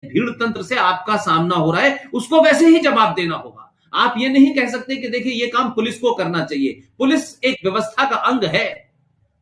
भीड़ तंत्र से आपका सामना हो रहा है, उसको वैसे ही जवाब देना होगा। आप ये नहीं कह सकते कि देखिए ये काम पुलिस को करना चाहिए। पुलिस एक व्यवस्था का अंग है,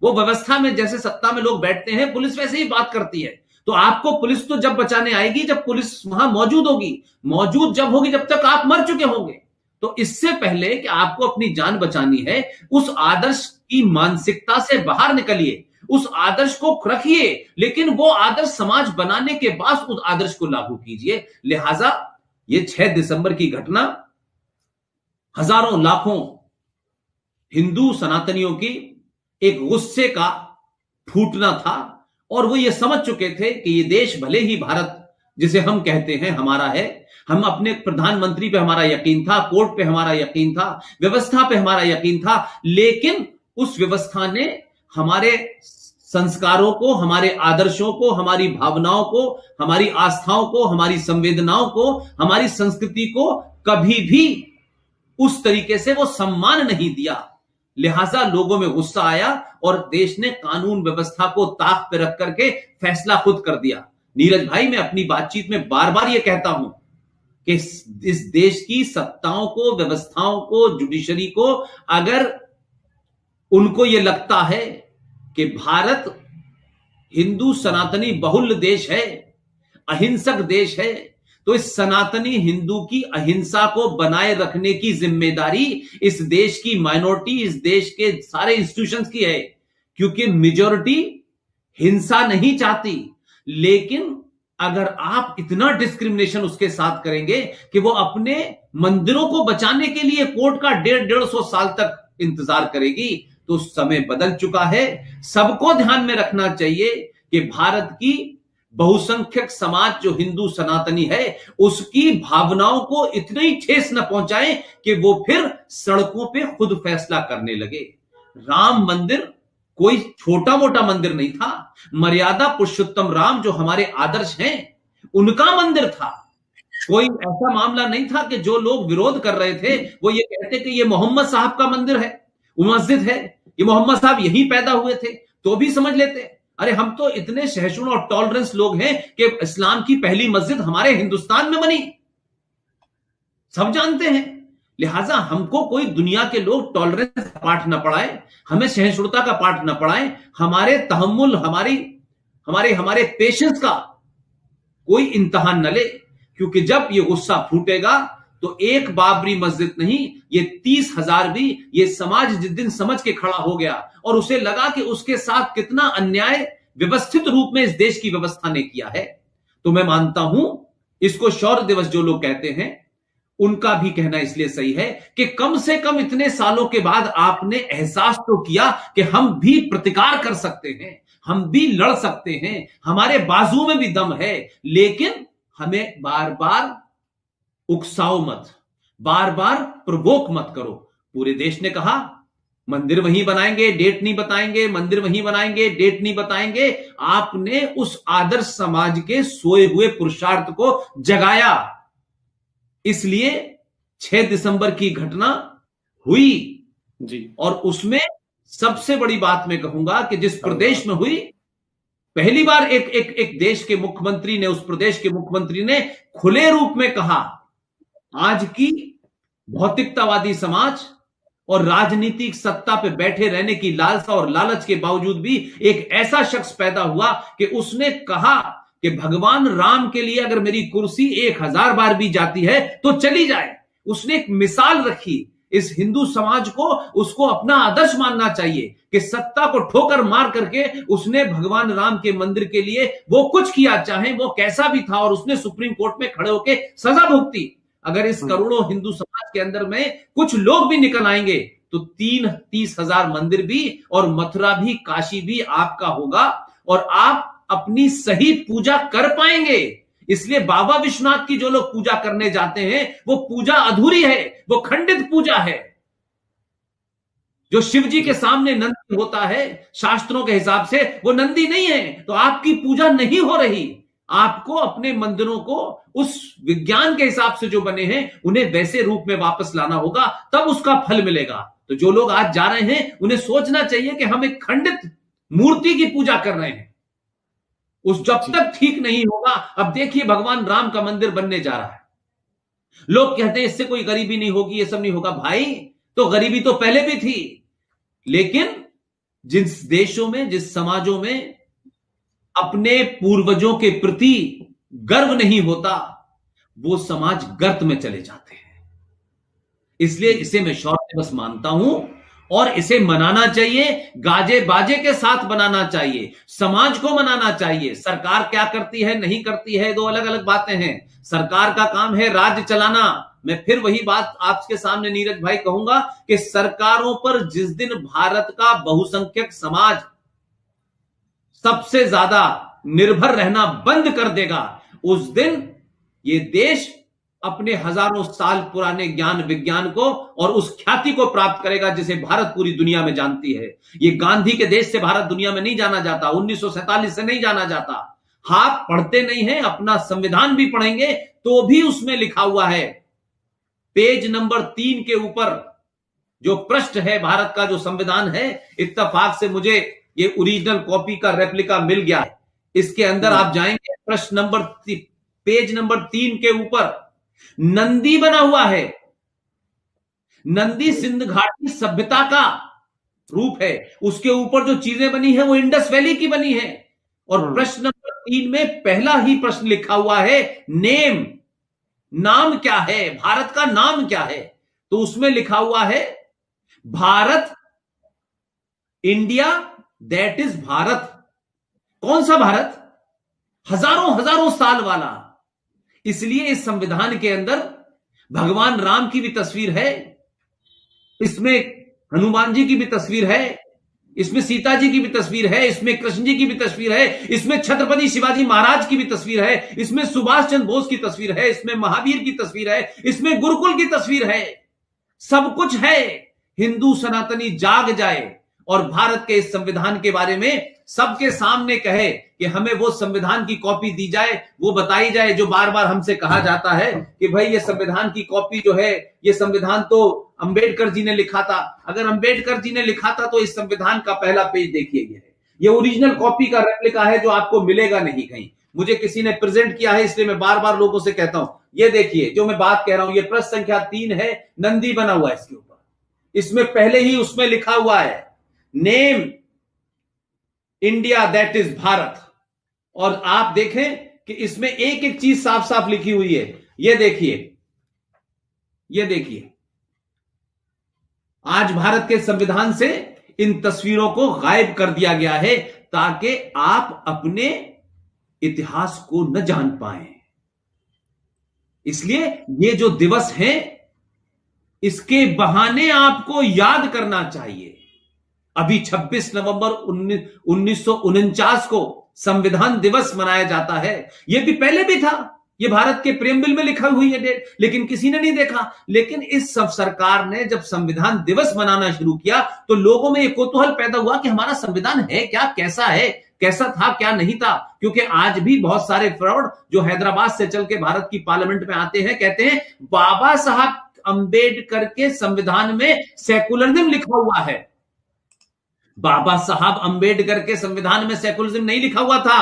वो व्यवस्था में जैसे सत्ता में लोग बैठते हैं, पुलिस वैसे ही बात करती है। तो आपको पुलिस तो जब बचाने आएगी जब पुलिस वहां मौजूद होगी, मौजूद जब होगी जब तक आप मर चुके होंगे। तो इससे पहले कि आपको अपनी जान बचानी है, उस आदर्श की मानसिकता से बाहर निकलिए, उस आदर्श को रखिए, लेकिन वो आदर्श समाज बनाने के बाद उस आदर्श को लागू कीजिए। लिहाजा ये 6 दिसंबर की घटना हजारों लाखों हिंदू सनातनियों की एक गुस्से का फूटना था, और वो ये समझ चुके थे कि ये देश भले ही भारत जिसे हम कहते हैं हमारा है, हम अपने प्रधानमंत्री पे हमारा यकीन था, कोर्ट पे हमारा यकीन था, व्यवस्था पे हमारा यकीन था, लेकिन उस व्यवस्था ने हमारे संस्कारों को, हमारे आदर्शों को, हमारी भावनाओं को, हमारी आस्थाओं को, हमारी संवेदनाओं को, हमारी संस्कृति को कभी भी उस तरीके से वो सम्मान नहीं दिया। लिहाजा लोगों में गुस्सा आया और देश ने कानून व्यवस्था को ताक पे रख करके फैसला खुद कर दिया। नीरज भाई, मैं अपनी बातचीत में बार बार यह कहता हूं कि इस देश की सत्ताओं को, व्यवस्थाओं को, जुडिशरी को, अगर उनको यह लगता है कि भारत हिंदू सनातनी बहुल देश है, अहिंसक देश है, तो इस सनातनी हिंदू की अहिंसा को बनाए रखने की जिम्मेदारी इस देश की माइनॉरिटी, इस देश के सारे इंस्टीट्यूशंस की है। क्योंकि मेजॉरिटी हिंसा नहीं चाहती, लेकिन अगर आप इतना डिस्क्रिमिनेशन उसके साथ करेंगे कि वो अपने मंदिरों को बचाने के लिए कोर्ट का 150-150 साल तक इंतजार करेगी, तो समय बदल चुका है। सबको ध्यान में रखना चाहिए कि भारत की बहुसंख्यक समाज जो हिंदू सनातनी है, उसकी भावनाओं को इतनी ठेस न पहुंचाए कि वो फिर सड़कों पे खुद फैसला करने लगे। राम मंदिर कोई छोटा मोटा मंदिर नहीं था, मर्यादा पुरुषोत्तम राम जो हमारे आदर्श हैं उनका मंदिर था। कोई ऐसा मामला नहीं था कि जो लोग विरोध कर रहे थे वो ये कहते कि ये मोहम्मद साहब का मंदिर है, वो मस्जिद है, ये मोहम्मद साहब यहीं पैदा हुए थे, तो भी समझ लेते। अरे हम तो इतने सहिष्णु और टॉलरेंस लोग हैं कि इस्लाम की पहली मस्जिद हमारे हिंदुस्तान में बनी, सब जानते हैं। लिहाजा हमको कोई दुनिया के लोग टॉलरेंस का पाठ न पढ़ाए, हमें सहिष्णुता का पाठ न पढ़ाए, हमारे तहम्मुल, हमारे पेशेंस का कोई इम्तिहान न ले। क्योंकि जब ये गुस्सा फूटेगा तो एक बाबरी मस्जिद नहीं, ये 30,000 भी ये समाज जिस दिन समझ के खड़ा हो गया और उसे लगा कि उसके साथ कितना अन्याय व्यवस्थित रूप में इस देश की व्यवस्था ने किया है, तो मैं मानता हूं इसको शौर्य दिवस जो लोग कहते हैं उनका भी कहना इसलिए सही है कि कम से कम इतने सालों के बाद आपने एहसास तो किया कि हम भी प्रतिकार कर सकते हैं, हम भी लड़ सकते हैं, हमारे बाजू में भी दम है। लेकिन हमें बार बार उकसाओ मत, बार बार प्रवोक मत करो। पूरे देश ने कहा मंदिर वहीं बनाएंगे, डेट नहीं बताएंगे, मंदिर वहीं बनाएंगे, डेट नहीं बताएंगे। आपने उस आदर्श समाज के सोए हुए पुरुषार्थ को जगाया, इसलिए 6 दिसंबर की घटना हुई जी। और उसमें सबसे बड़ी बात मैं कहूंगा कि जिस प्रदेश में हुई, पहली बार एक देश के मुख्यमंत्री ने, उस प्रदेश के मुख्यमंत्री ने खुले रूप में कहा, आज की भौतिकतावादी समाज और राजनीतिक सत्ता पे बैठे रहने की लालसा और लालच के बावजूद भी एक ऐसा शख्स पैदा हुआ कि उसने कहा कि भगवान राम के लिए अगर मेरी कुर्सी 1000 बार भी जाती है तो चली जाए। उसने एक मिसाल रखी इस हिंदू समाज को, उसको अपना आदर्श मानना चाहिए कि सत्ता को ठोकर मार करके उसने भगवान राम के मंदिर के लिए वो कुछ किया, चाहे वो कैसा भी था, और उसने सुप्रीम कोर्ट में खड़े होकर सजा भुगती। अगर इस करोड़ों हिंदू समाज के अंदर में कुछ लोग भी निकल आएंगे तो 30,000 मंदिर भी और मथुरा भी, काशी भी आपका होगा और आप अपनी सही पूजा कर पाएंगे। इसलिए बाबा विश्वनाथ की जो लोग पूजा करने जाते हैं वो पूजा अधूरी है, वो खंडित पूजा है। जो शिव जी के सामने नंदी होता है शास्त्रों के हिसाब से, वो नंदी नहीं है, तो आपकी पूजा नहीं हो रही। आपको अपने मंदिरों को उस विज्ञान के हिसाब से जो बने हैं उन्हें वैसे रूप में वापस लाना होगा, तब उसका फल मिलेगा। तो जो लोग आज जा रहे हैं उन्हें सोचना चाहिए कि हम एक खंडित मूर्ति की पूजा कर रहे हैं। उस जब तक ठीक नहीं होगा। अब देखिए भगवान राम का मंदिर बनने जा रहा है, लोग कहते हैं इससे कोई गरीबी नहीं होगी, ये सब नहीं होगा। भाई तो गरीबी तो पहले भी थी, लेकिन जिस देशों में, जिस समाजों में अपने पूर्वजों के प्रति गर्व नहीं होता, वो समाज गर्त में चले जाते हैं। इसलिए इसे मैं शौर्य दिवस मानता हूं और इसे मनाना चाहिए, गाजे बाजे के साथ मनाना चाहिए, समाज को मनाना चाहिए। सरकार क्या करती है नहीं करती है, दो अलग अलग बातें हैं। सरकार का काम है राज्य चलाना। मैं फिर वही बात आपके सामने नीरज भाई कहूंगा कि सरकारों पर जिस दिन भारत का बहुसंख्यक समाज सबसे ज्यादा निर्भर रहना बंद कर देगा, उस दिन ये देश अपने हजारों साल पुराने ज्ञान विज्ञान को और उस ख्याति को प्राप्त करेगा जिसे भारत पूरी दुनिया में जानती है। ये गांधी के देश से भारत दुनिया में नहीं जाना जाता, 1947 से नहीं जाना जाता। आप पढ़ते नहीं हैं, अपना संविधान भी पढ़ेंगे तो भी उसमें लिखा हुआ है, पेज नंबर 3 के ऊपर जो पृष्ठ है भारत का जो संविधान है, इत्तेफाक से मुझे ये ओरिजिनल कॉपी का रेप्लिका मिल गया है। इसके अंदर आप जाएंगे, पृष्ठ नंबर पेज नंबर 3 के ऊपर नंदी बना हुआ है। नंदी सिंध घाटी सभ्यता का रूप है, उसके ऊपर जो चीजें बनी है वो इंडस वैली की बनी है। और प्रश्न नंबर 3 में पहला ही प्रश्न लिखा हुआ है, नेम, नाम क्या है, भारत का नाम क्या है। तो उसमें लिखा हुआ है Bharat, India, that is Bharat. कौन सा भारत? हजारों हजारों साल वाला। इसलिए इस संविधान के अंदर भगवान राम की भी तस्वीर है, इसमें हनुमान जी की भी तस्वीर है, इसमें सीता जी की भी तस्वीर है, इसमें कृष्ण जी की भी तस्वीर है, इसमें छत्रपति शिवाजी महाराज की भी तस्वीर है, इसमें सुभाष चंद्र बोस की तस्वीर है, इसमें महावीर की तस्वीर है, इसमें गुरुकुल की तस्वीर है। सब कुछ है। हिंदू सनातनी जाग जाए और भारत के इस संविधान के बारे में सबके सामने कहे कि हमें वो संविधान की कॉपी दी जाए, वो बताई जाए जो बार बार हमसे कहा जाता है कि भाई ये संविधान की कॉपी जो है, ये संविधान तो अंबेडकर जी ने लिखा था। अगर अंबेडकर जी ने लिखा था तो इस संविधान का पहला पेज देखिए, ये ओरिजिनल कॉपी का रेप्लिका है जो आपको मिलेगा नहीं कहीं। मुझे किसी ने प्रेजेंट किया है, इसलिए मैं बार बार लोगों से कहता हूं, ये देखिए जो मैं बात कह रहा हूं, ये प्रश्न संख्या 3 है, नंदी बना हुआ है इसके ऊपर। इसमें पहले ही उसमें लिखा हुआ है name India, that is Bharat. और आप देखें कि इसमें एक एक चीज साफ साफ लिखी हुई है। ये देखिए, ये देखिए, आज भारत के संविधान से इन तस्वीरों को गायब कर दिया गया है ताकि आप अपने इतिहास को न जान पाए। इसलिए ये जो दिवस है, इसके बहाने आपको याद करना चाहिए। अभी 26 नवंबर 1949 को संविधान दिवस मनाया जाता है। यह भी पहले भी था, यह भारत के प्रेमबिल में लिखा हुई है डेट, लेकिन किसी ने नहीं देखा। लेकिन इस सब सरकार ने जब संविधान दिवस मनाना शुरू किया तो लोगों में एक कौतूहल पैदा हुआ कि हमारा संविधान है क्या, कैसा है, कैसा था, क्या नहीं था। क्योंकि आज भी बहुत सारे फ्रॉड जो हैदराबाद से चल के भारत की पार्लियामेंट में आते हैं, कहते हैं बाबा साहब अंबेडकर के संविधान में सेकुलरिज्म लिखा हुआ है। बाबा साहब अंबेडकर के संविधान में सेकुलरिज्म नहीं लिखा हुआ था।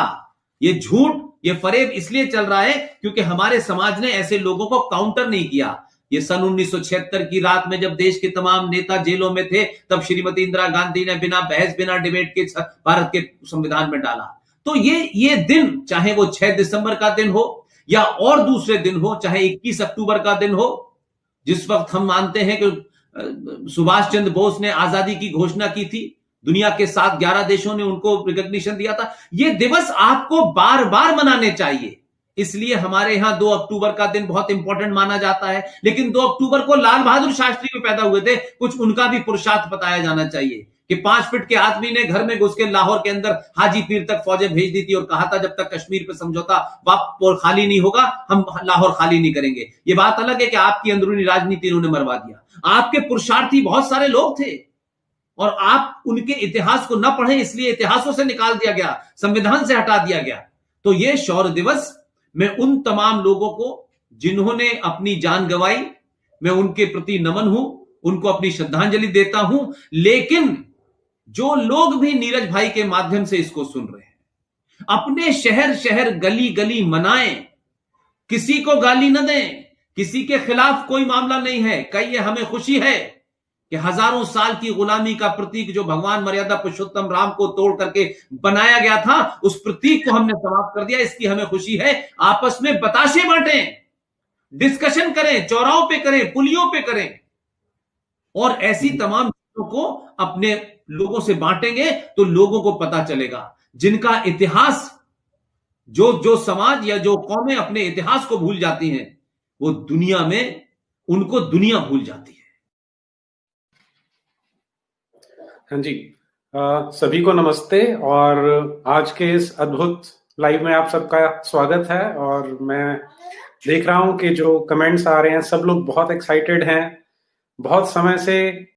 यह झूठ, यह फरेब इसलिए चल रहा है क्योंकि हमारे समाज ने ऐसे लोगों को काउंटर नहीं किया। ये सन 1976 की रात में जब देश के तमाम नेता जेलों में थे, तब श्रीमती इंदिरा गांधी ने बिना बहस बिना डिबेट के भारत के संविधान में डाला। तो ये दिन, चाहे वो 6 दिसंबर का दिन हो या और दूसरे दिन हो, चाहे 21 अक्टूबर का दिन हो, जिस वक्त हम मानते हैं कि सुभाष चंद्र बोस ने आजादी की घोषणा की थी, दुनिया के 7-11 देशों ने उनको रिकॉग्निशन दिया था। यह दिवस आपको बार बार मनाने चाहिए। इसलिए हमारे यहां 2 अक्टूबर का दिन बहुत इंपॉर्टेंट माना जाता है। लेकिन 2 अक्टूबर को लाल बहादुर शास्त्री में पैदा हुए थे, कुछ उनका भी पुरुषार्थ बताया जाना चाहिए कि 5 फीट के आदमी ने घर में घुस के लाहौर के अंदर हाजी पीर तक फौजें भेज दी थी और कहा था जब तक कश्मीर पे समझौता खाली नहीं होगा, हम लाहौर खाली नहीं करेंगे। यह बात अलग है कि आपकी अंदरूनी राजनीति इन्होंने मरवा दिया। आपके पुरुषार्थी बहुत सारे लोग थे और आप उनके इतिहास को न पढ़े, इसलिए इतिहासों से निकाल दिया गया, संविधान से हटा दिया गया। तो यह शौर्य दिवस, मैं उन तमाम लोगों को जिन्होंने अपनी जान गंवाई, मैं उनके प्रति नमन हूं, उनको अपनी श्रद्धांजलि देता हूं। लेकिन जो लोग भी नीरज भाई के माध्यम से इसको सुन रहे हैं, अपने शहर शहर गली गली मनाएं, किसी को गाली न दें, किसी के खिलाफ कोई मामला नहीं है। कहिए हमें खुशी है कि हजारों साल की गुलामी का प्रतीक जो भगवान मर्यादा पुरुषोत्तम राम को तोड़ करके बनाया गया था, उस प्रतीक को हमने समाप्त कर दिया, इसकी हमें खुशी है। आपस में बताशे बांटें, डिस्कशन करें, चौराहों पे करें, पुलियों पे करें, और ऐसी तमाम चीजों को अपने लोगों से बांटेंगे तो लोगों को पता चलेगा। जिनका इतिहास, जो जो समाज या जो कौमें अपने इतिहास को भूल जाती हैं, वो दुनिया में, उनको दुनिया भूल जाती है। हाँ जी, सभी को नमस्ते और आज के इस अद्भुत लाइव में आप सबका स्वागत है। और मैं देख रहा हूं कि जो कमेंट्स आ रहे हैं, सब लोग बहुत एक्साइटेड हैं। बहुत समय से